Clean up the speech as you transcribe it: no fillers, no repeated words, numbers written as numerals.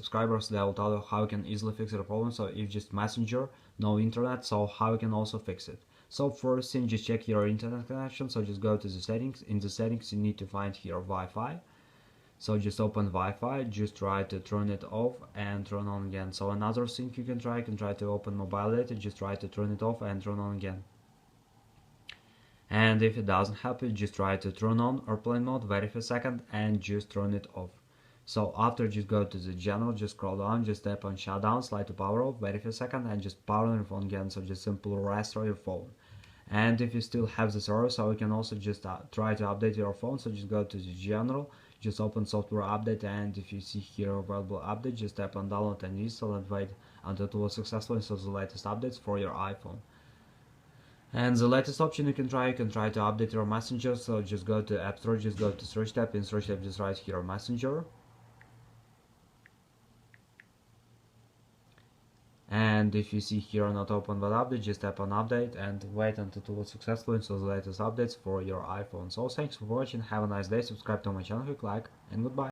subscribers, they will tell you how you can easily fix the problem. So if just messenger, no internet, so how you can also fix it. So first thing, just check your internet connection. So just go to the settings. In the settings you need to find here Wi-Fi. So just open Wi-Fi, just try to turn it off and turn on again. So another thing you can try to open mobile data, just try to turn it off and turn on again. And if it doesn't happen, just try to turn on airplane mode, wait for a second and just turn it off. So after, just go to the general, just scroll down, just tap on shutdown, slide to power off, wait for a second and just power on your phone again. So just simply restore your phone. And if you still have this error, so you can also just try to update your phone. So just go to the general, just open software update, and if you see here available update, just tap on download and install and wait until it will successfully install the latest updates for your iPhone. And the latest option you can try to update your messenger. So just go to App Store, just go to search tab, in search tab just write here messenger. And if you see here not open but update, just tap on update and wait until it will successfully install the latest updates for your iPhone. So thanks for watching, have a nice day, subscribe to my channel if you like, and goodbye.